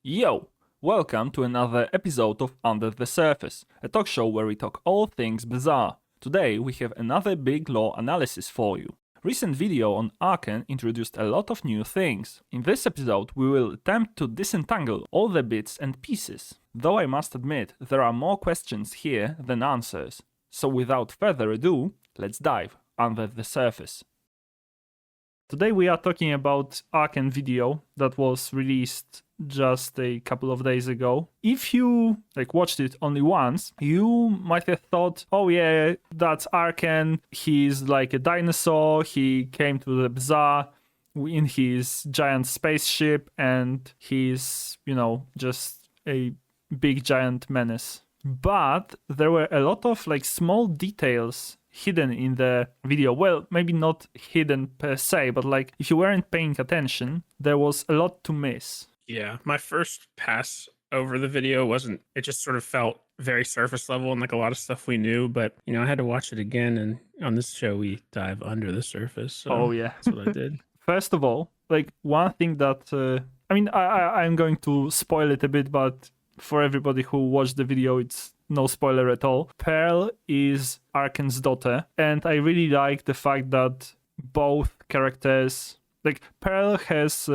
Yo! Welcome to another episode of Under the Surface, a talk show where we talk all things Bazaar. Today we have another big lore analysis for you. Recent video on Arken introduced a lot of new things. In this episode we will attempt to disentangle all the bits and pieces. Though I must admit, there are more questions here than answers. So without further ado, let's dive under the surface. Today we are talking about Arken video that was released just a couple of days ago. If you watched it only once, you might have thought, oh yeah, that's Arken, he's like a dinosaur, he came to the Bazaar in his giant spaceship and he's, just a big giant menace. But there were a lot of small details hidden in the video. Well, maybe not hidden per se, but if you weren't paying attention, there was a lot to miss. Yeah, my first pass over the video it just sort of felt very surface level and like a lot of stuff we knew, but I had to watch it again, and on this show we dive under the surface. So oh yeah, that's what I did. First of all, one thing that I'm going to spoil it a bit, but for everybody who watched the video, it's no spoiler at all. Pearl is Arken's daughter, and I really like the fact that both characters, Pearl has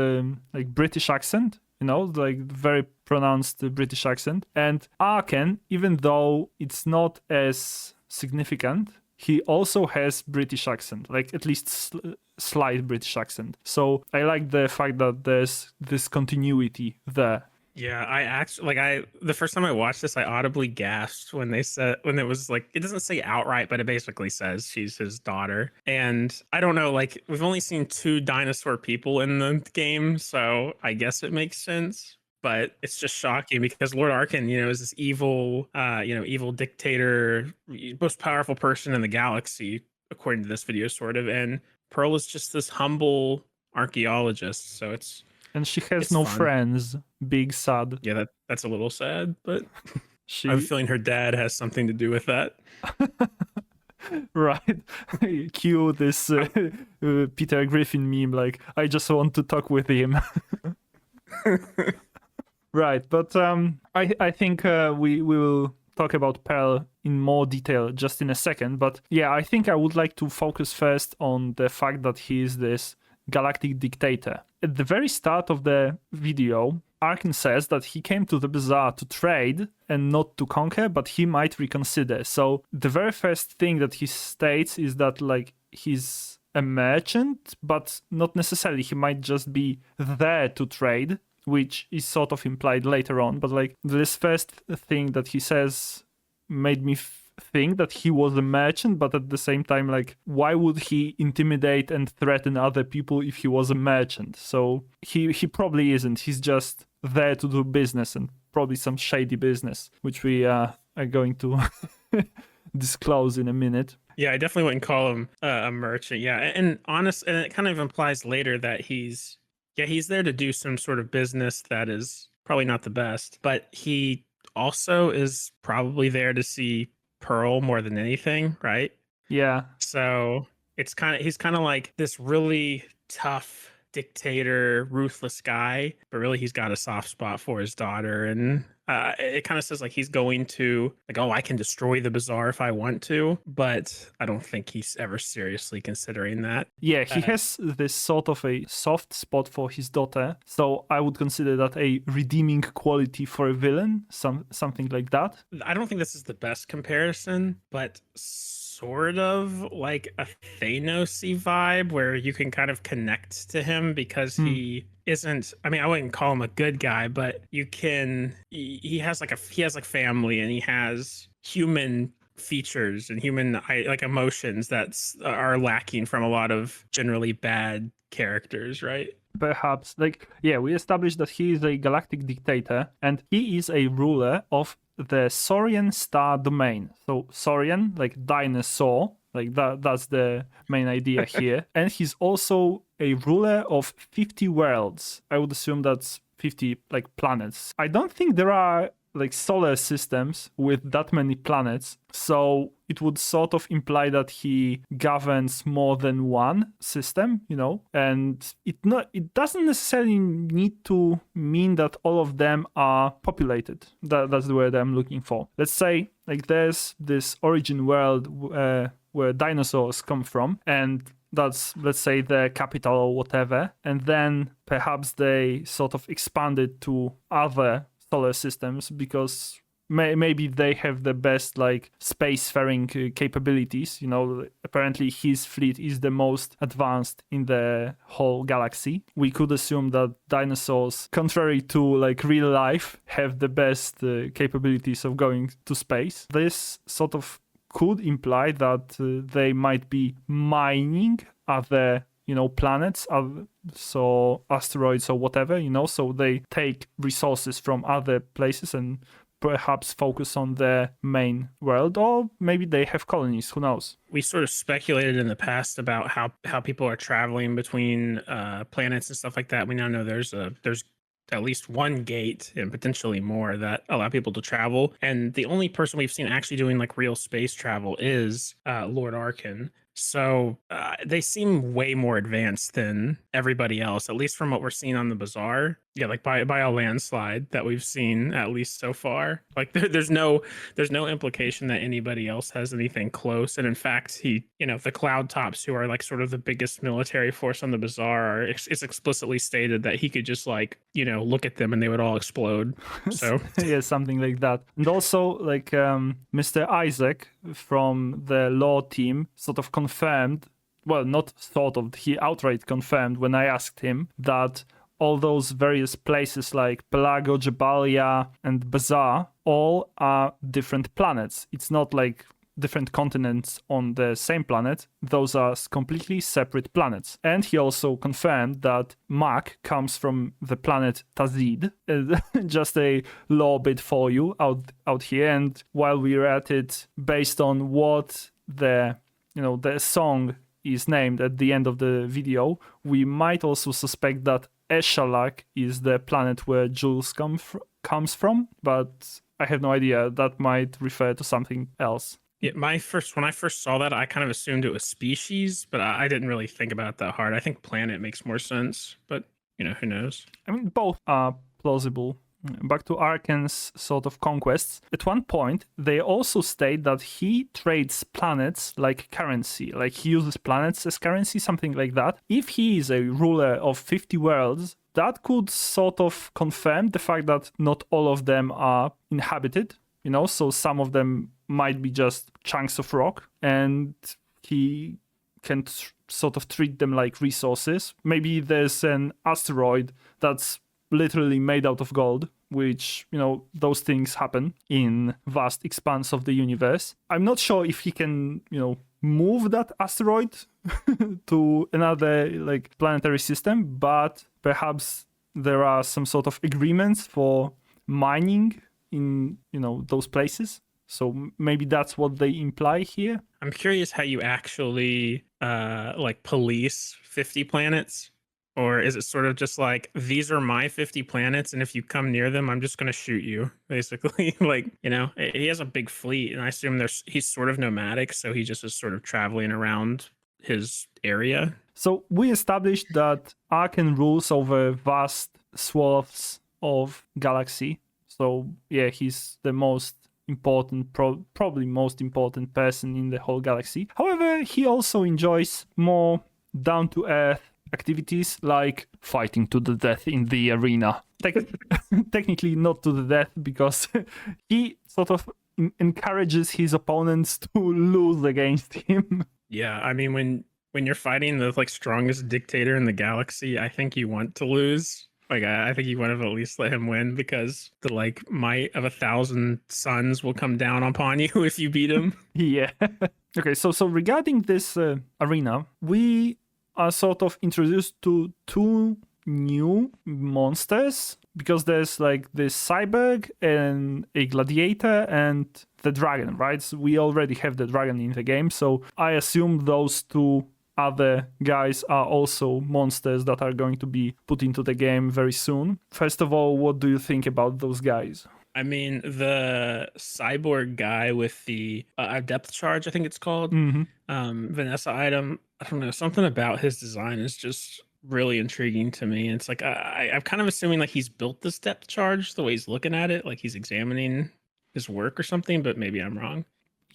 British accent, very pronounced British accent, and Arken, even though it's not as significant, he also has British accent, at least slight British accent. So I like the fact that there's this continuity there. Yeah, I actually the first time I watched this, I audibly gasped when it was it doesn't say outright, but it basically says she's his daughter. And I don't know, we've only seen 2 dinosaur people in the game, so I guess it makes sense. But it's just shocking because Lord Arken, is this evil, evil dictator, most powerful person in the galaxy, according to this video, sort of. And Pearl is just this humble archaeologist, so it's. And she has no friends. Big sad. Yeah, that's a little sad, but I have a feeling her dad has something to do with that. Right. Cue this Peter Griffin meme, I just want to talk with him. Right, but I think we will talk about Pearl in more detail just in a second. But yeah, I think I would like to focus first on the fact that he is this galactic dictator. At the very start of the video, Arken says that he came to the Bazaar to trade and not to conquer, but he might reconsider. So the very first thing that he states is that he's a merchant, but not necessarily. He might just be there to trade, which is sort of implied later on. But this first thing that he says made me think that he was a merchant, but at the same time, why would he intimidate and threaten other people if he was a merchant? So he probably isn't. He's just there to do business, and probably some shady business, which we are going to disclose in a minute. Yeah, I definitely wouldn't call him a merchant. Yeah, and it kind of implies later that he's there to do some sort of business that is probably not the best, but he also is probably there to see Pearl more than anything, right? Yeah. So he's kind of like this really tough dictator, ruthless guy, but really he's got a soft spot for his daughter. And it kind of says he's going to oh, I can destroy the Bazaar if I want to, but I don't think he's ever seriously considering that. Yeah, he has this sort of a soft spot for his daughter, so I would consider that a redeeming quality for a villain, something like that. I don't think this is the best comparison, but sort of like a Thanos-y vibe where you can kind of connect to him because he isn't, I wouldn't call him a good guy, but he has family, and he has human features and human emotions that are lacking from a lot of generally bad characters, right? Perhaps we established that he is a galactic dictator, and he is a ruler of the Saurian star domain. So Saurian, dinosaur, that's the main idea here. And he's also a ruler of 50 worlds. I would assume that's 50 planets. I don't think there are like solar systems with that many planets. So it would sort of imply that he governs more than one system, and it doesn't necessarily need to mean that all of them are populated. That's the word I'm looking for. Let's say like there's this origin world where dinosaurs come from, and that's, let's say, the capital or whatever, and then perhaps they sort of expanded to other solar systems because maybe they have the best like spacefaring capabilities. Apparently his fleet is the most advanced in the whole galaxy. We could assume that dinosaurs, contrary to like real life, have the best capabilities of going to space. This sort of could imply that they might be mining other planets, so asteroids or whatever, so they take resources from other places and perhaps focus on their main world, or maybe they have colonies, who knows. We sort of speculated in the past about how people are traveling between planets and stuff like that. We now know there's at least one gate and potentially more that allow people to travel. And the only person we've seen actually doing like real space travel is Lord Arken. So they seem way more advanced than everybody else, at least from what we're seeing on the Bazaar. Yeah, like by a landslide that we've seen, at least so far. Like there's no implication that anybody else has anything close. And in fact, the Cloud Tops, who are like sort of the biggest military force on the Bazaar, it's explicitly stated that he could just like look at them and they would all explode. So yeah, something like that. And also like Mr. Isaac from the law team sort of confirmed, well, not sort of, he outright confirmed when I asked him that all those various places like Pelago, Jabalia, and Bazaar all are different planets. It's not like different continents on the same planet. Those are completely separate planets. And he also confirmed that Mac comes from the planet Tazid. Just a law bit for you out here. And while we're at it, based on what the song is named at the end of the video, we might also suspect that Eshalak is the planet where Jules comes from, but I have no idea. That might refer to something else. Yeah, when I first saw that, I kind of assumed it was species, but I didn't really think about it that hard. I think planet makes more sense, but who knows? I mean, both are plausible. Back to Arken's sort of conquests. At one point, they also state that he trades planets like currency, like he uses planets as currency, something like that. If he is a ruler of 50 worlds, that could sort of confirm the fact that not all of them are inhabited, so some of them might be just chunks of rock, and he can sort of treat them like resources. Maybe there's an asteroid that's literally made out of gold, which, those things happen in vast expanse of the universe. I'm not sure if he can, move that asteroid to another like planetary system, but perhaps there are some sort of agreements for mining in, those places. So maybe that's what they imply here. I'm curious how you actually like police 50 planets. Or is it sort of just like, these are my 50 planets, and if you come near them, I'm just going to shoot you, basically? Like, he has a big fleet, and I assume he's sort of nomadic, so he just is sort of traveling around his area. So we established that Arken rules over vast swaths of galaxy. So yeah, he's the most important, probably most important person in the whole galaxy. However, he also enjoys more down-to-earth activities like fighting to the death in the arena. Technically not to the death, because he sort of encourages his opponents to lose against him. Yeah, I mean, when you're fighting the like strongest dictator in the galaxy, I think you want to lose. Like, I think you want to at least let him win, because the like might of 1,000 suns will come down upon you if you beat him. Yeah. Okay, so regarding this arena, we are sort of introduced to two new monsters, because there's like this cyborg and a gladiator and the dragon, right? So we already have the dragon in the game, so I assume those two other guys are also monsters that are going to be put into the game very soon. First of all, what do you think about those guys? I mean, the cyborg guy with the depth charge, I think it's called, Hmm. Vanessa item. I don't know, something about his design is just really intriguing to me. It's like I'm kind of assuming like he's built this depth charge the way he's looking at it, like he's examining his work or something, but maybe I'm wrong.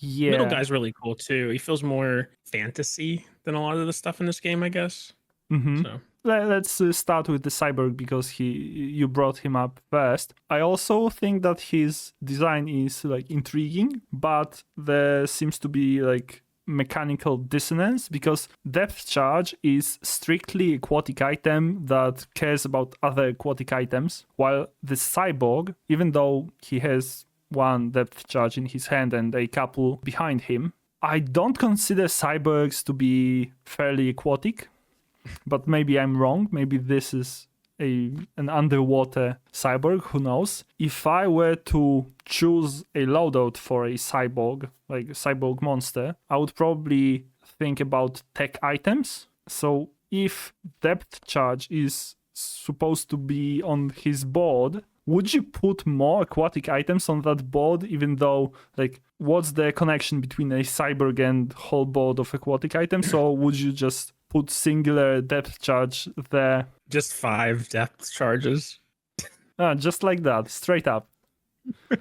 Middle Yeah. guy's really cool too. He feels more fantasy than a lot of the stuff in this game, I guess. Hmm. So Let's start with the cyborg because you brought him up first. I also think that his design is like intriguing, but there seems to be like mechanical dissonance because depth charge is strictly aquatic item that cares about other aquatic items, while the cyborg, even though he has one depth charge in his hand and a couple behind him, I don't consider cyborgs to be fairly aquatic, but maybe I'm wrong. Maybe this is an underwater cyborg, who knows. If I were to choose a loadout for a cyborg, like a cyborg monster, I would probably think about tech items. So if depth charge is supposed to be on his board, would you put more aquatic items on that board, even though, like, what's the connection between a cyborg and whole board of aquatic items? Or would you just put singular depth charge there? just 5 depth charges. Just like that, straight up. I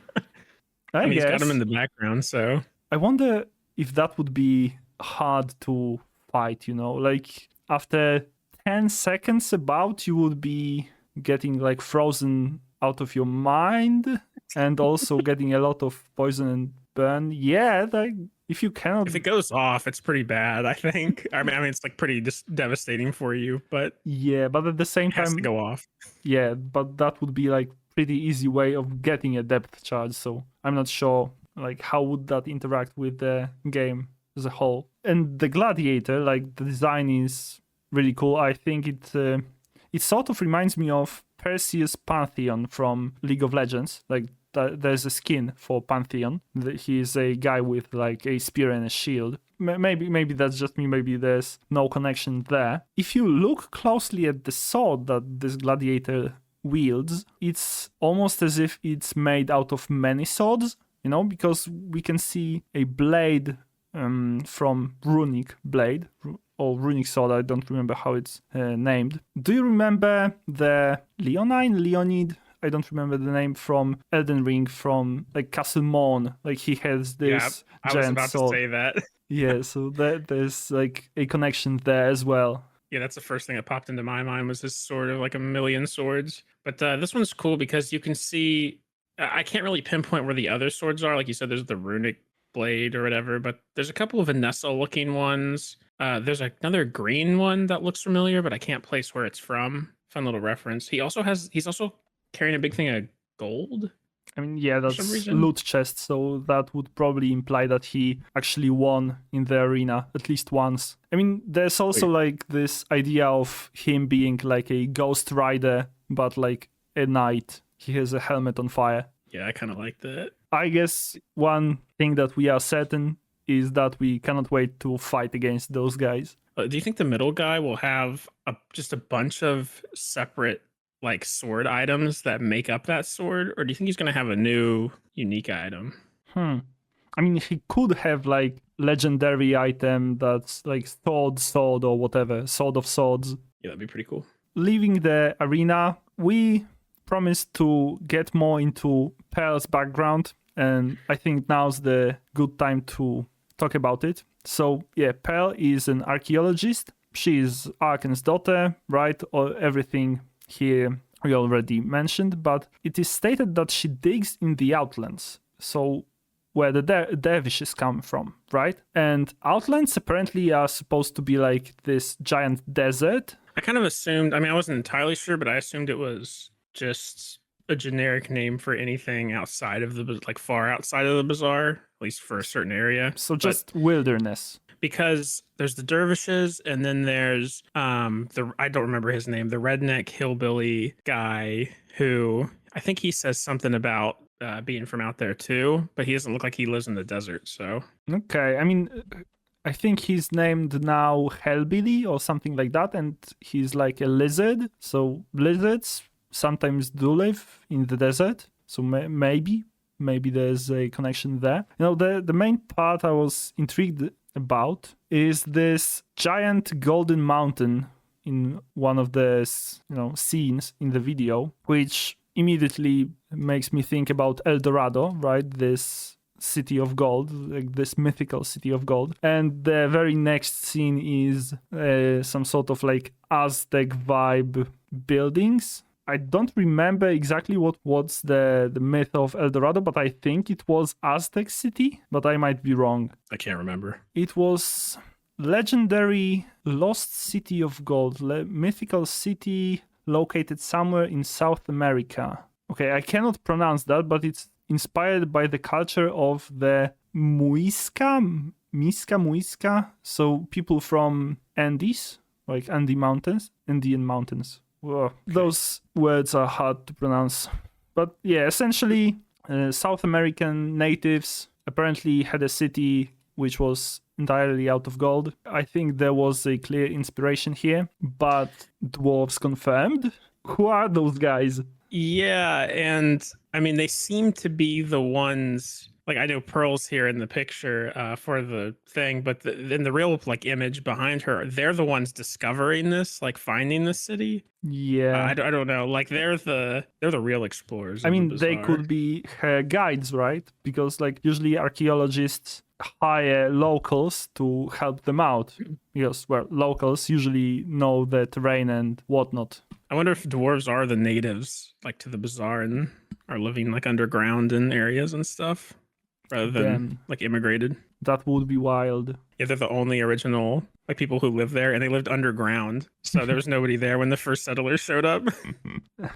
I mean, he's got him guess. in the background, so I wonder if that would be hard to fight, like after 10 seconds about, you would be getting like frozen out of your mind and also getting a lot of poison and burn. Yeah, like if you cannot. if it goes off, it's pretty bad, I think. I mean, it's like pretty just devastating for you, but Yeah, but at the same it has to time, go off. yeah, but that would be like pretty easy way of getting a depth charge. So I'm not sure like how would that interact with the game as a whole. And the gladiator, like the design is really cool. I think it sort of reminds me of Perseus Pantheon from League of Legends. Like there's a skin for Pantheon. He is a guy with like a spear and a shield. Maybe that's just me. Maybe there's no connection there. If you look closely at the sword that this gladiator wields, it's almost as if it's made out of many swords, because we can see a blade from runic blade or runic sword. I don't remember how it's named. Do you remember the Leonid? I don't remember the name, from Elden Ring, from like Castle Morn. Like he has this I was giant about sword. to say that. Yeah, so there's like a connection there as well. Yeah, that's the first thing that popped into my mind was this sort of like a million swords. But this one's cool because you can see. I can't really pinpoint where the other swords are. Like you said, there's the runic blade or whatever, but there's a couple of Vanessa-looking ones. There's another green one that looks familiar, but I can't place where it's from. Fun little reference. He's also carrying a big thing of gold. I mean, yeah, For some that's reason. loot chest, so that would probably imply that he actually won in the arena at least once. I mean, there's also like this idea of him being like a ghost rider, but like a knight. He has a helmet on fire. Yeah, I kind of like that. I guess one thing that we are certain is that we cannot wait to fight against those guys. Do you think the middle guy will have just a bunch of separate like sword items that make up that sword, or do you think he's going to have a new unique item? I mean, he could have like legendary item that's like sword or whatever, sword of swords. Yeah, that'd be pretty cool. Leaving the arena, we promised to get more into Pearl's background, and I think now's the good time to talk about it. So yeah, Pearl is an archaeologist. She is Arken's daughter, right? Or everything here we already mentioned, but it is stated that she digs in the Outlands, so where the dervishes come from, right? And Outlands apparently are supposed to be like this giant desert. I kind of assumed, I wasn't entirely sure, but I assumed it was just a generic name for anything outside of like far outside of the bazaar, at least for a certain area. So just wilderness. Because there's the dervishes, and then there's I don't remember his name, the redneck hillbilly guy who I think he says something about being from out there too, but he doesn't look like he lives in the desert. So okay, I mean, I think he's named now Hellbilly or something like that, and he's like a lizard. So lizards sometimes do live in the desert. So maybe there's a connection there. The main part I was intrigued about is this giant golden mountain in one of the scenes in the video, which immediately makes me think about El Dorado, right? This city of gold, like this mythical city of gold. And the very next scene is some sort of like Aztec vibe buildings. I don't remember exactly what's the myth of El Dorado, but I think it was Aztec city, but I might be wrong. I can't remember. It was legendary lost city of gold, mythical city located somewhere in South America. Okay, I cannot pronounce that, but it's inspired by the culture of the Muisca, so people from Andes, like Andean mountains. Whoa. Okay. Those words are hard to pronounce. But yeah, essentially, South American natives apparently had a city which was entirely out of gold. I think there was a clear inspiration here, but dwarves confirmed. Who are those guys? Yeah, and I mean, they seem to be the ones, like I know Pearl's here in the picture for the thing, but in the real like image behind her, they're the ones discovering this, like finding this city. Yeah, I don't know, like they're the real explorers. I mean, they could be her guides, right? Because like usually archaeologists hire locals to help them out because, well, locals usually know the terrain and whatnot. I wonder if dwarves are the natives, like to the Bazaar, and are living like underground in areas and stuff, rather than like immigrated. That would be wild. Yeah, they're the only original like people who lived there, and they lived underground, so there was nobody there when the first settlers showed up. That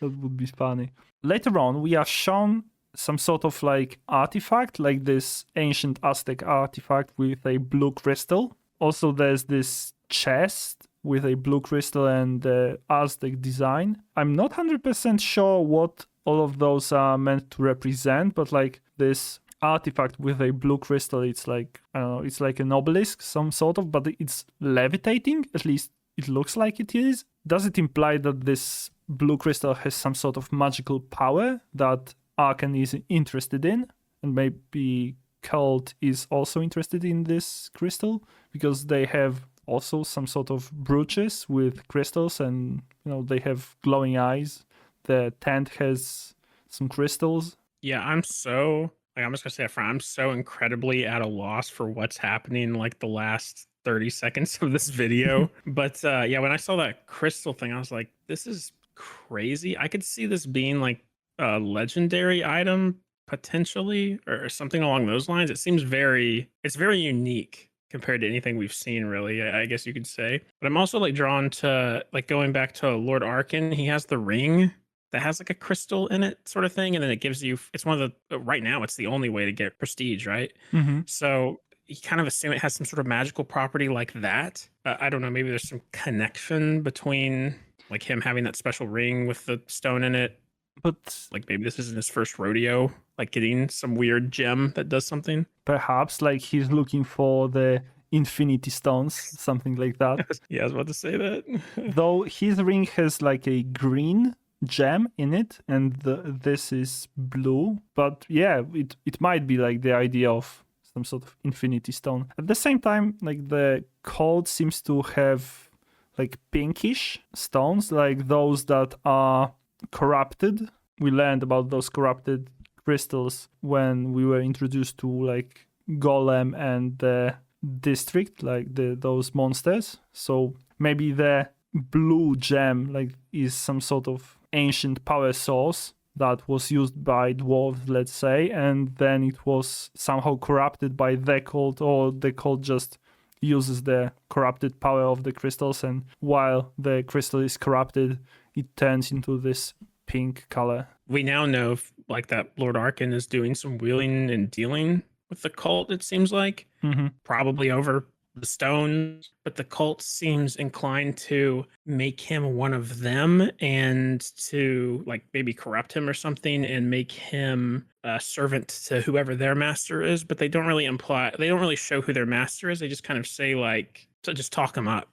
would be funny. Later on, we are shown some sort of like artifact, like this ancient Aztec artifact with a blue crystal. Also, there's this chest with a blue crystal and Aztec design. I'm not 100% sure what all of those are meant to represent, but like this artifact with a blue crystal, it's like, I don't know, it's like an obelisk, some sort of, but it's levitating. At least it looks like it is. Does it imply that this blue crystal has some sort of magical power that Arken is interested in? And maybe Cult is also interested in this crystal because they have also some sort of brooches with crystals, and they have glowing eyes. The tent has some crystals. Yeah, I'm just gonna say up front, I'm so incredibly at a loss for what's happening like the last 30 seconds of this video. But yeah, when I saw that crystal thing, I was like, this is crazy. I could see this being like a legendary item potentially, or something along those lines. It's very unique compared to anything we've seen, really, I guess you could say. But I'm also like drawn to like going back to Lord Arken. He has the ring that has like a crystal in it, sort of thing, and then it gives you, it's one of the, right now it's the only way to get prestige, right? Mm-hmm. So you kind of assume it has some sort of magical property like that. I don't know, maybe there's some connection between like him having that special ring with the stone in it, but like maybe this isn't his first rodeo, like getting some weird gem that does something. Perhaps like he's looking for the infinity stones, something like that. Yeah, I was about to say that. Though his ring has like a green gem in it, and this is blue. But yeah, it might be like the idea of some sort of infinity stone. At the same time, like the cult seems to have like pinkish stones, like those that are corrupted. We learned about those corrupted crystals when we were introduced to like Golem and the district, like those monsters. So maybe the blue gem like is some sort of ancient power source that was used by dwarves, let's say, and then it was somehow corrupted by the cult, or the cult just uses the corrupted power of the crystals, and while the crystal is corrupted, it turns into this pink color. We now know like that Lord Arken is doing some wheeling and dealing with the cult, it seems like. Mm-hmm. Probably over the stones, but the cult seems inclined to make him one of them and to like maybe corrupt him or something and make him a servant to whoever their master is. But they don't really show who their master is. They just kind of say like, to just talk him up,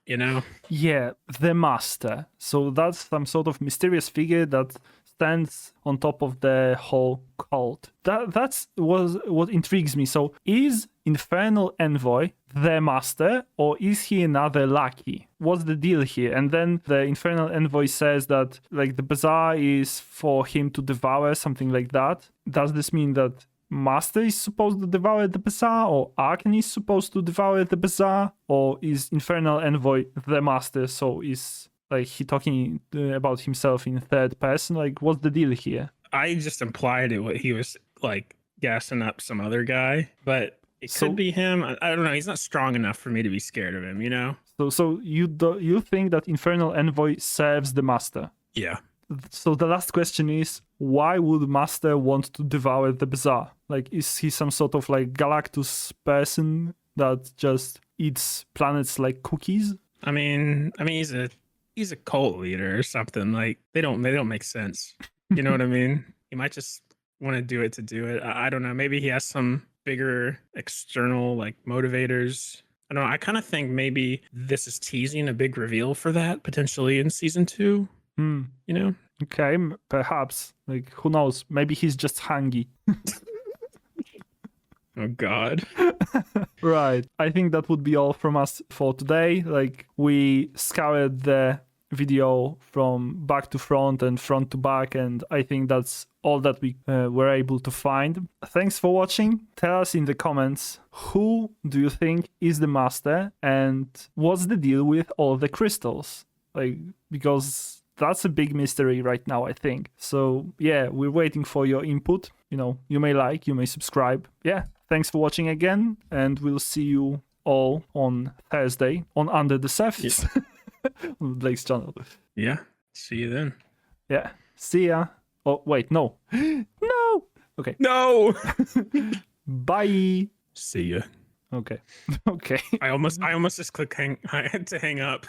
Yeah, the master. So that's some sort of mysterious figure that stands on top of the whole cult. That's was what intrigues me. So is Infernal Envoy the master, or is he another lackey? What's the deal here? And then the Infernal Envoy says that like the bazaar is for him to devour, something like that. Does this mean that Master is supposed to devour the bazaar, or Arken is supposed to devour the bazaar, or is Infernal Envoy the master? So is like he talking about himself in third person? Like, what's the deal here? I just implied he was like gassing up some other guy, but it could be him. I don't know. He's not strong enough for me to be scared of him, you know? So you think that Infernal Envoy serves the master? Yeah. So the last question is, why would Master want to devour the bazaar? Like, is he some sort of like Galactus person that just eats planets like cookies? I mean, he's a cult leader or something. Like they don't make sense. You know what I mean? He might just want to do it to do it. I don't know. Maybe he has some bigger external like motivators. I don't know. I kind of think maybe this is teasing a big reveal for that potentially in season 2. You know? Okay, perhaps. Like, who knows? Maybe he's just hungry. Oh, God. Right. I think that would be all from us for today. Like, we scoured the video from back to front and front to back, and I think that's all that we were able to find. Thanks for watching. Tell us in the comments, who do you think is the master, and what's the deal with all the crystals? Like, because that's a big mystery right now, I think. So yeah, we're waiting for your input. You know, you may like, you may subscribe. Yeah, thanks for watching again, and we'll see you all on Thursday on Under the Surface on Blake's channel. Yeah, see you then. Yeah, see ya. Oh wait, no. No. Okay. No. Bye. See ya. Okay. Okay. I almost just clicked to hang up.